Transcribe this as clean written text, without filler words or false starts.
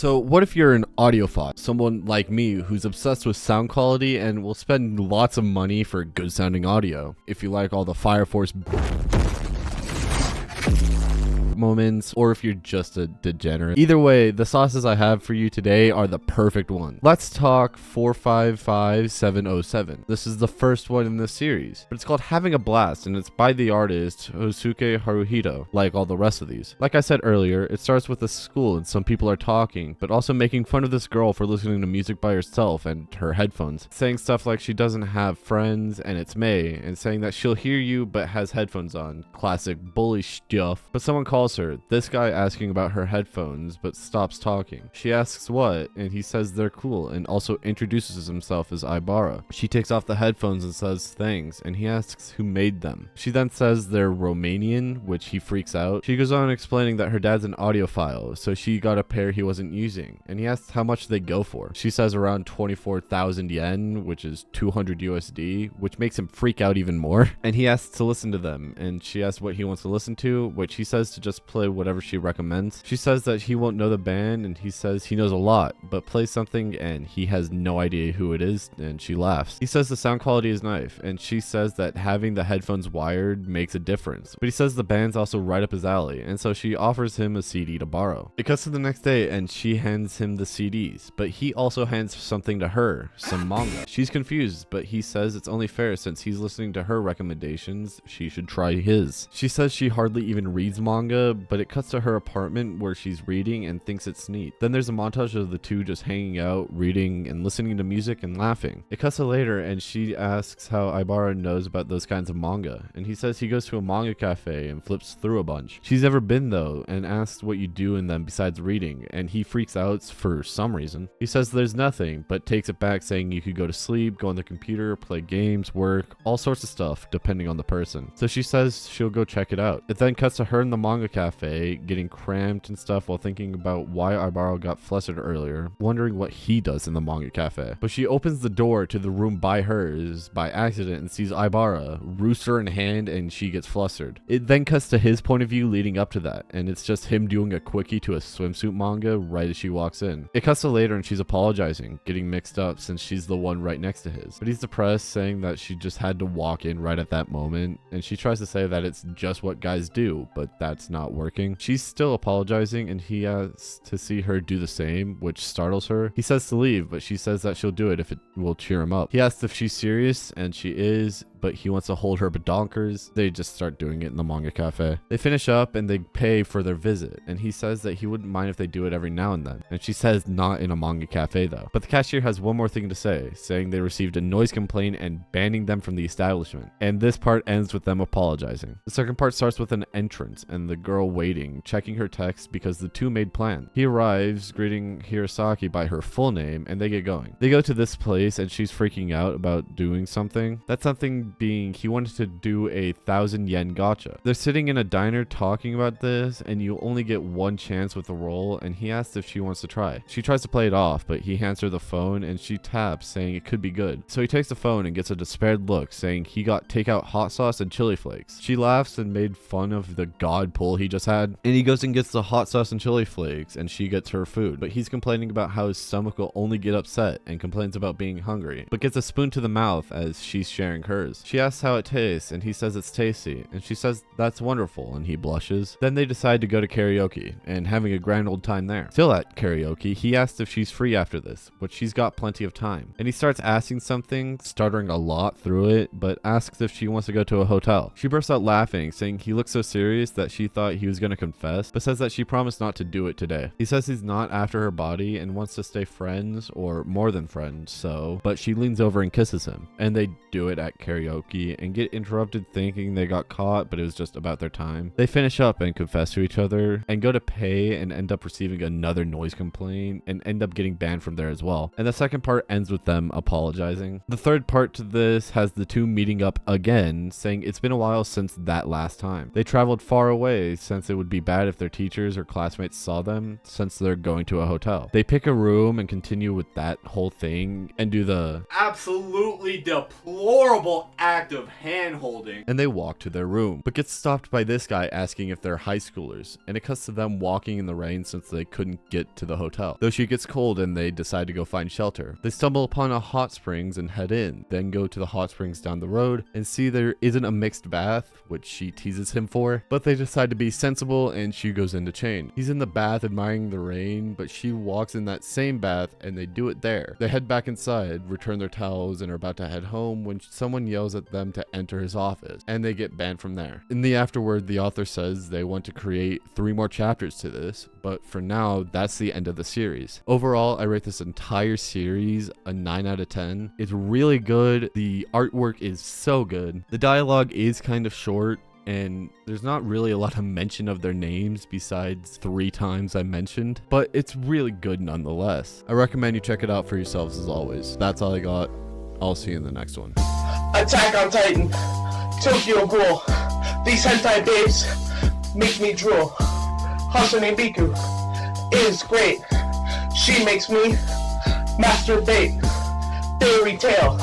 So what if you're an audiophile, someone like me who's obsessed with sound quality and will spend lots of money for good sounding audio? If you like all the Fire Force moments, or if you're just a degenerate. Either way, the sauces I have for you today are the perfect one. Let's talk 455707. This is the first one in this series, but it's called Having a Blast, and it's by the artist Hosuke Haruhito, like all the rest of these. Like I said earlier, it starts with a school and some people are talking, but also making fun of this girl for listening to music by herself and her headphones, saying stuff like she doesn't have friends and it's May, and saying that she'll hear you but has headphones on. Classic bully stuff. But someone calls her, this guy asking about her headphones, but stops talking. She asks what, and he says they're cool, and also introduces himself as Ibara. She takes off the headphones and says thanks, and he asks who made them. She then says they're Romanian, which he freaks out. She goes on explaining that her dad's an audiophile, so she got a pair he wasn't using, and he asks how much they go for. She says around 24,000 yen, which is 200 USD, which makes him freak out even more. And he asks to listen to them, and she asks what he wants to listen to, which he says to just play whatever she recommends. She says that he won't know the band, and he says he knows a lot, but plays something and he has no idea who it is, and she laughs. He says the sound quality is nice, and she says that having the headphones wired makes a difference, but he says the band's also right up his alley, and so she offers him a CD to borrow. It cuts to the next day, and she hands him the CDs, but he also hands something to her, some manga. She's confused, but he says it's only fair since he's listening to her recommendations, she should try his. She says she hardly even reads manga, but it cuts to her apartment where she's reading and thinks it's neat. Then there's a montage of the two just hanging out, reading and listening to music and laughing. It cuts to later, and she asks how Ibara knows about those kinds of manga, and he says he goes to a manga cafe and flips through a bunch. She's never been though, and asks what you do in them besides reading, and he freaks out for some reason. He says there's nothing, but takes it back saying you could go to sleep, go on the computer, play games, work, all sorts of stuff depending on the person. So she says she'll go check it out. It then cuts to her in the manga cafe getting cramped and stuff while thinking about why Ibaro got flustered earlier, wondering what he does in the manga cafe. But she opens the door to the room by hers by accident and sees Ibara, rooster in hand, and she gets flustered. It then cuts to his point of view leading up to that, and it's just him doing a quickie to a swimsuit manga right as she walks in. It cuts to later and she's apologizing, getting mixed up since she's the one right next to his. But he's depressed, saying that she just had to walk in right at that moment, and she tries to say that it's just what guys do, but that's not working. She's still apologizing, and he asks to see her do the same, which startles her. He says to leave, but she says that she'll do it if it will cheer him up. He asks if she's serious, and she is, but he wants to hold her badonkers. They just start doing it in the manga cafe. They finish up and they pay for their visit, and he says that he wouldn't mind if they do it every now and then, and she says not in a manga cafe though. But the cashier has one more thing to say, saying they received a noise complaint and banning them from the establishment, and this part ends with them apologizing. The second part starts with an entrance and the girl waiting, checking her text because the two made plans. He arrives, greeting Hirosaki by her full name, and they get going. They go to this place and she's freaking out about doing something. That something being he wanted to do a 1,000 yen gacha. They're sitting in a diner talking about this, and you only get one chance with the roll, and he asks if she wants to try. She tries to play it off, but he hands her the phone and she taps, saying it could be good. So he takes the phone and gets a despaired look, saying he got takeout hot sauce and chili flakes. She laughs and made fun of the god pull he just had, and he goes and gets the hot sauce and chili flakes, and she gets her food. But he's complaining about how his stomach will only get upset, and complains about being hungry, but gets a spoon to the mouth as she's sharing hers. She asks how it tastes, and he says it's tasty, and she says that's wonderful, and he blushes. Then they decide to go to karaoke, and having a grand old time there. Still at karaoke, he asks if she's free after this, but she's got plenty of time. And he starts asking something, stuttering a lot through it, but asks if she wants to go to a hotel. She bursts out laughing, saying he looks so serious that she thought he was going to confess, but says that she promised not to do it today. He says he's not after her body and wants to stay friends, or more than friends, but she leans over and kisses him, and they do it at karaoke and get interrupted thinking they got caught, but it was just about their time. They finish up and confess to each other and go to pay and end up receiving another noise complaint and end up getting banned from there as well. And the second part ends with them apologizing. The third part to this has the two meeting up again, saying it's been a while since that last time. They traveled far away since it would be bad if their teachers or classmates saw them since they're going to a hotel. They pick a room and continue with that whole thing and do the absolutely deplorable act of hand holding, and they walk to their room, but get stopped by this guy asking if they're high schoolers, and it cuts to them walking in the rain since they couldn't get to the hotel. Though she gets cold and they decide to go find shelter. They stumble upon a hot springs and head in, then go to the hot springs down the road and see there isn't a mixed bath, which she teases him for, but they decide to be sensible and she goes in to change. He's in the bath admiring the rain, but she walks in that same bath and they do it there. They head back inside, return their towels, and are about to head home when someone yells at them to enter his office, and they get banned from there. In the afterword, the author says they want to create 3 more chapters to this, but for now, that's the end of the series. Overall, I rate this entire series a 9 out of 10. It's really good. The artwork is so good. The dialogue is kind of short, and there's not really a lot of mention of their names besides 3 times I mentioned, but it's really good nonetheless. I recommend you check it out for yourselves as always. That's all I got. I'll see you in the next one. Attack on Titan, Tokyo Ghoul. These hentai babes make me drool. Hatsune Miku is great. She makes me masturbate. Fairy tale.